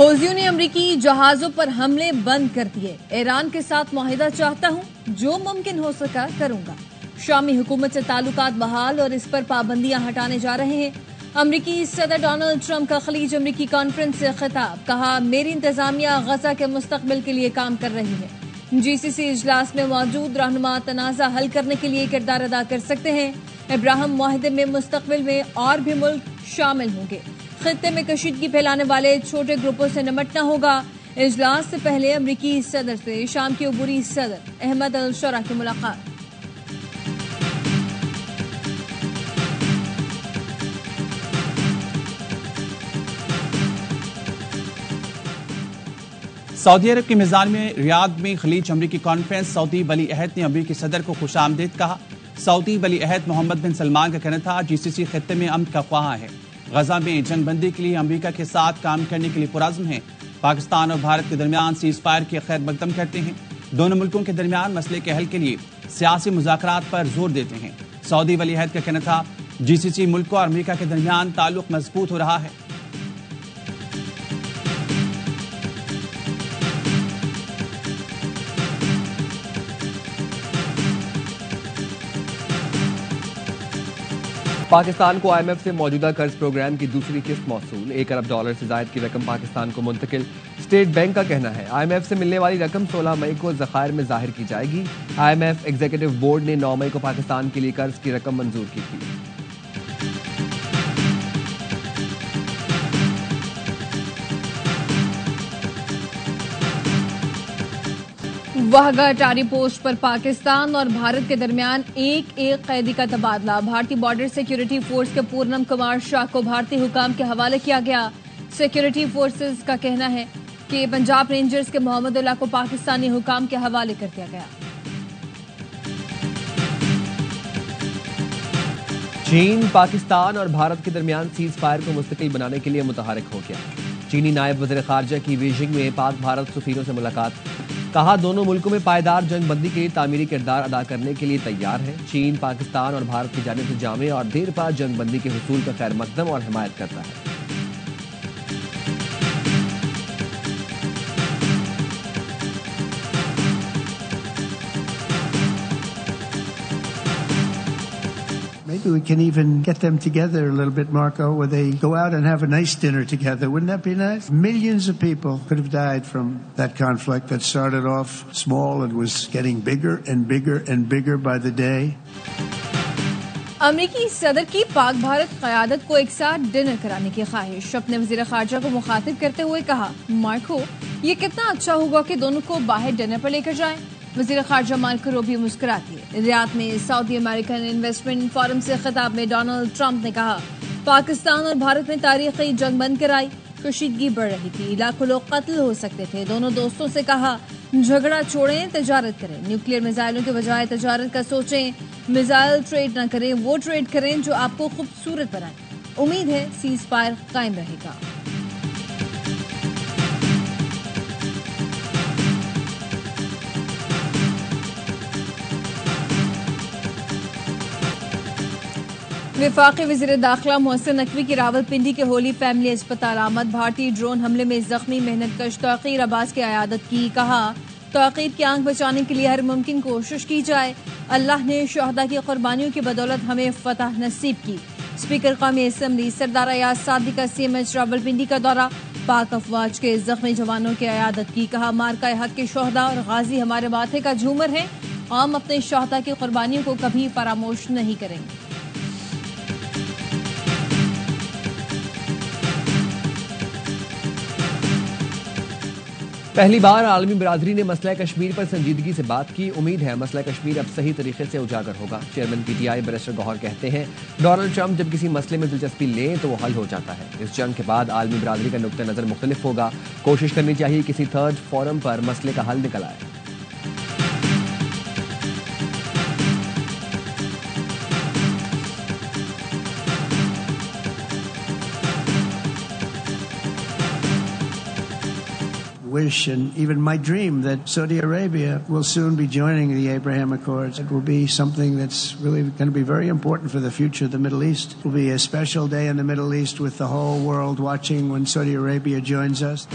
हौसियों ने अमरीकी जहाजों पर हमले बंद कर दिए। ईरान के साथ मुआहिदा चाहता हूं, जो मुमकिन हो सका करूंगा। शामी हुकूमत से ताल्लुकात बहाल और इस पर पाबंदियां हटाने जा रहे हैं। अमरीकी सदर डोनाल्ड ट्रंप का खलीज अमरीकी कॉन्फ्रेंस से खिताब, कहा मेरी इंतजामिया गजा के मुस्तकबिल के लिए काम कर रही है। जीसीसी इजलास में मौजूद रहनुमा तनाजा हल करने के लिए किरदार अदा कर सकते हैं। इब्राहिम मुआहिदे में मुस्तकबिल में और भी मुल्क शामिल होंगे। खित्ते में कशीदगी फैलाने वाले छोटे ग्रुपों से निपटना होगा। इजलास से पहले अमरीकी सदर से शाम के अबूरी सदर अहमद अल शरा की मुलाकात। सऊदी अरब की मेज़बान में रियाद में खलीज अमरीकी कॉन्फ्रेंस। सऊदी वली अहद ने अमरीकी सदर को खुशामदीद कहा। सऊदी वली अहद मोहम्मद बिन सलमान का कहना था जीसीसी खित्ते में अमन का ख्वाह है। गजा में जंग बंदी के लिए अमरीका के साथ काम करने के लिए पुरज़्म है। पाकिस्तान और भारत के दरमियान सीज फायर की खैर मकदम करते हैं। दोनों मुल्कों के दरमियान मसले के हल के लिए सियासी मुज़ाकरात पर जोर देते हैं। सऊदी वली अहद का कहना था जीसीसी मुल्कों और अमरीका के दरमियान ताल्लुक मजबूत हो रहा है। पाकिस्तान को IMF से मौजूदा कर्ज प्रोग्राम की दूसरी किस्त मौसूल। $1 अरब से जायद की रकम पाकिस्तान को मुंतकिल। स्टेट बैंक का कहना है IMF से मिलने वाली रकम 16 मई को ज़खायर में जाहिर की जाएगी। IMF एग्जीक्यूटिव बोर्ड ने 9 मई को पाकिस्तान के लिए कर्ज की रकम मंजूर की थी। वाहगा अटारी पोस्ट पर पाकिस्तान और भारत के दरमियान एक कैदी का तबादला। भारतीय बॉर्डर सिक्योरिटी फोर्स के पूर्णम कुमार शाह को भारतीय हुकाम के हवाले किया गया। सिक्योरिटी फोर्सेस का कहना है कि पंजाब रेंजर्स के मोहम्मद उल्लाह को पाकिस्तानी हुकाम के हवाले कर दिया गया। चीन पाकिस्तान और भारत के दरमियान सीज फायर को मुस्तकिल बनाने के लिए मुतहरिक हो गया। चीनी नायब वज़ीर ख़ारजा की बीजिंग में पाक भारत सफ़ीरों से मुलाकात। कहा दोनों मुल्कों में पायदार जंग बंदी के लिए तामीरी किरदार अदा करने के लिए तैयार है। चीन पाकिस्तान और भारत की जानिब से जामे और देर पा जंग बंदी के हुसूल का खैर मकदम और हिमायत करता है। Maybe we can even get them together a little bit, Marco, where they go out and have a nice dinner together. Wouldn't that be nice? Millions of people could have died from that conflict that started off small and was getting bigger and bigger and bigger by the day. अमरीकी सदर की पाक भारत क़यादत को एक साथ dinner कराने की ख्वाहिश। अपने वज़ीर ख़ारजा को मुखातिब करते हुए कहा, मार्को, ये कितना अच्छा होगा कि दोनों को बाहर डिनर पर लेकर जाएं। वज़ीर ख़ारजा मार्को रूबियो मुस्कुराती है। रियाद में सऊदी अमेरिकन इन्वेस्टमेंट फोरम से खिताब में डोनाल्ड ट्रंप ने कहा, पाकिस्तान और भारत में तारीखी जंग बंद कराई, कशीदगी बढ़ रही थी, लाखों लोग कत्ल हो सकते थे। दोनों दोस्तों से कहा झगड़ा छोड़ें, तजारत करें। न्यूक्लियर मिसाइलों के बजाय तजारत का सोचें। मिसाइल ट्रेड न करें, वो ट्रेड करें जो आपको खूबसूरत बनाए। उम्मीद है सीज फायर कायम रहेगा। वफाकी वज़ीर दाखिला मोहसिन नकवी की रावलपिंडी के होली फैमिली अस्पताल आमद। भारतीय ड्रोन हमले में जख्मी मेहनतकश तौक़ीर अब्बास की अयादत की। कहा तौक़ीर की आंख बचाने के लिए हर मुमकिन कोशिश की जाए। अल्लाह ने शहदा की कुर्बानियों की बदौलत हमें फतह नसीब की। स्पीकर कौमी असम्बली सरदार अयाज सादी का CMH रावलपिंडी का दौरा। पाक अफवाज के जख्मी जवानों की अयादत की। कहा मार्का हक के शहदा और गाजी हमारे माथे का झूमर है। हम अपने शहदा की कुर्बानियों को कभी फरामोश नहीं करेंगे। पहली बार आलमी बरादरी ने मसला कश्मीर पर संजीदगी से बात की। उम्मीद है मसला कश्मीर अब सही तरीके से उजागर होगा। चेयरमैन PTI बैरिस्टर गौहर कहते हैं डोनाल्ड ट्रंप जब किसी मसले में दिलचस्पी लें तो वो हल हो जाता है। इस जंग के बाद आलमी बरादरी का नुक्ता नज़र मुख्तलिफ होगा। कोशिश करनी चाहिए किसी थर्ड फोरम पर मसले का हल निकल आए। wish and even my dream that Saudi Arabia will soon be joining the Abraham Accords. It will be something that's really going to be very important for the future of the Middle East. It will be a special day in the Middle East with the whole world watching when Saudi Arabia joins us.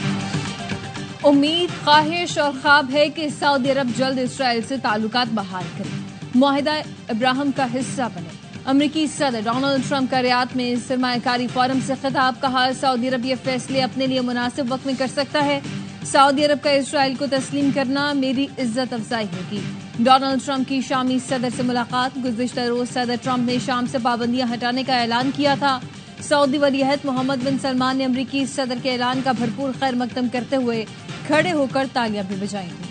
उम्मीद, ख्वाहिश और ख्वाब है कि Saudi अरब जल्द Israel से ताल्लुकात बहाल करे, मुआहिदा इब्राहिम का हिस्सा बने। अमरीकी सदर डोनाल्ड ट्रंप का रियाद में सरमायाकारी फोरम से खिताब, कहा सऊदी अरब ये फैसले अपने लिए मुनासिब वक्त में कर सकता है। सऊदी अरब का इसराइल को तस्लीम करना मेरी इज्जत अफजाई होगी। डोनाल्ड ट्रंप की शामी सदर से मुलाकात। गुज़िश्ता रोज सदर ट्रंप ने शाम से पाबंदियां हटाने का ऐलान किया था। सऊदी वलीअहद मोहम्मद बिन सलमान ने अमरीकी सदर के ऐलान का भरपूर खैर मकदम करते हुए खड़े होकर तालियां भी बजाई थी।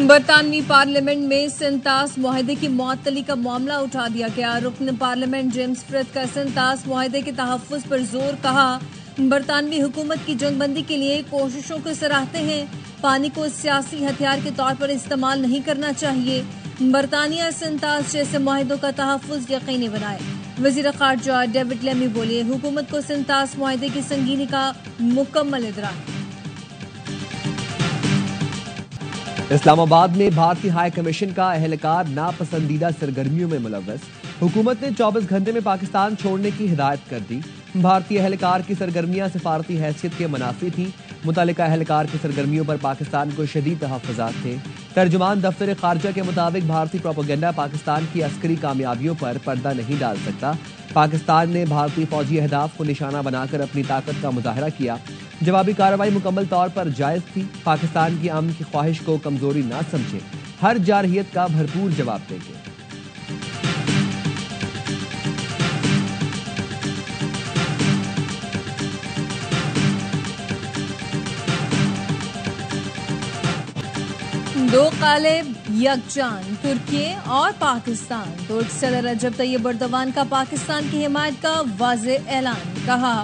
बरतानवी पार्लियामेंट में सिंतास मुआहदे की मुअत्तली का मामला उठा दिया गया। रुकन पार्लियामेंट जेम्स फ्रिथ का सिंतास मुआहदे के तहफ़्फ़ुज़ पर जोर, कहा बरतानवी हुकूमत की जंगबंदी के लिए कोशिशों को सराहते हैं, पानी को सियासी हथियार के तौर पर इस्तेमाल नहीं करना चाहिए। बरतानिया सिंतास जैसे मुआहदों का तहफ़्फ़ुज़ यकीनी बनाए। वज़ीर ख़ारजा डेविड लेमी बोले, हुकूमत को सिंतास मुआहदे की संगीनी का मुकम्मल इदराक है। इस्लामाबाद में भारतीय हाई कमीशन का एहलकार नापसंदीदा सरगर्मियों में मुलव्वस। हुकूमत ने 24 घंटे में पाकिस्तान छोड़ने की हिदायत कर दी। भारतीय एहलकार की सरगर्मियां सिफारती हैसियत के मुनाफी थी। मुतल्लिका एहलकार की सरगर्मियों पर पाकिस्तान को शदीद तहफ़्फ़ुज़ात थे। तर्जुमान दफ्तर खारजा के मुताबिक भारतीय प्रोपेगेंडा पाकिस्तान की अस्करी कामयाबियों पर पर्दा नहीं डाल सकता। पाकिस्तान ने भारतीय फौजी अहदाफ को निशाना बनाकर अपनी ताकत का मुजाहरा किया। जवाबी कार्रवाई मुकम्मल तौर पर जायज थी। पाकिस्तान की अमन की ख्वाहिश को कमजोरी ना समझे, हर जारहियत का भरपूर जवाब देंगे। दो कालिब यकजान, तुर्की और पाकिस्तान। तुर्क सदर रजब तैयब एर्दोगान का पाकिस्तान की हिमायत का वाज़ेह ऐलान, कहा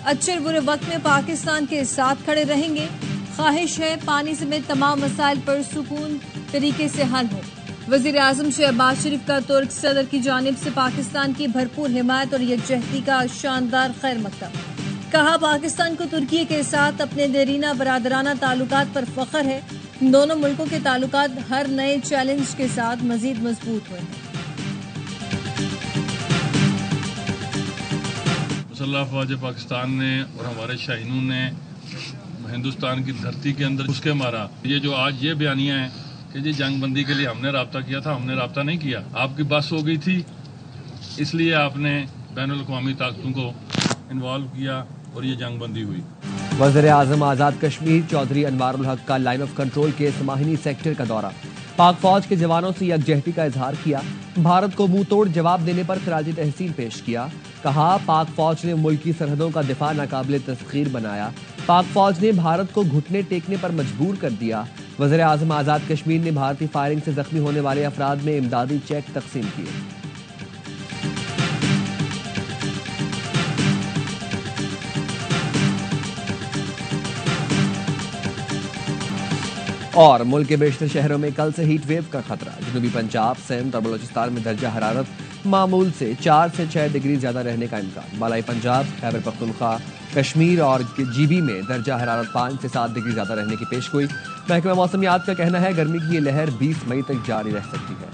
अच्छे बुरे वक्त में पाकिस्तान के साथ खड़े रहेंगे। ख्वाहिश है पानी समेत तमाम मसाइल पर सुकून तरीके से हल हो। वज़ीर आज़म शहबाज शरीफ का तुर्क सदर की जानिब से पाकिस्तान की भरपूर हिमायत और यकजहती का शानदार खैर मकदम। कहा पाकिस्तान को तुर्की के साथ अपने देरीना बरादराना ताल्लुकात पर फख्र है। दोनों मुल्कों के ताल्लुकात हर नए चैलेंज के साथ मजीद मजबूत हुए हैं। मुसल्लह फ़ौज पाकिस्तान ने और हमारे शाहीनों ने हिंदुस्तान की धरती के अंदर उसके मारा। ये जो आज ये बयानियां हैं कि जी जंगबंदी के लिए हमने राब्ता किया था, हमने राब्ता नहीं किया। आपकी बस हो गई थी, इसलिए आपने बैनुल अक़वामी ताकतों को इन्वॉल्व किया और ये जंगबंदी हुई। वज़ीर आज़म आज़ाद कश्मीर चौधरी अनवारुल हक का लाइन ऑफ कंट्रोल के समाहिनी सेक्टर का दौरा। पाक फौज के जवानों से यकजहती का इजहार किया। भारत को मुंह तोड़ जवाब देने पर खराज तहसीन पेश किया। कहा पाक फौज ने मुल्क की सरहदों का दिफा नाकाबिले तस्खीर बनाया। पाक फौज ने भारत को घुटने टेकने पर मजबूर कर दिया। वज़ीर आज़म आज़ाद कश्मीर ने भारतीय फायरिंग से जख्मी होने वाले अफराद में इमदादी चेक तकसीम किए। और मुल्क के बेशतर शहरों में कल से हीट वेव का खतरा। जनूबी पंजाब, सिंध और बलोचिस्तान में दर्जा हरारत मामूल से 4 से 6 डिग्री ज्यादा रहने का इम्कान। बालाई पंजाब, खैबर पख्तूनख्वा, कश्मीर और जीबी में दर्जा हरारत 5 से 7 डिग्री ज्यादा रहने की पेशगोई। महकमा मौसमियात का कहना है गर्मी की ये लहर 20 मई तक जारी रह सकती है।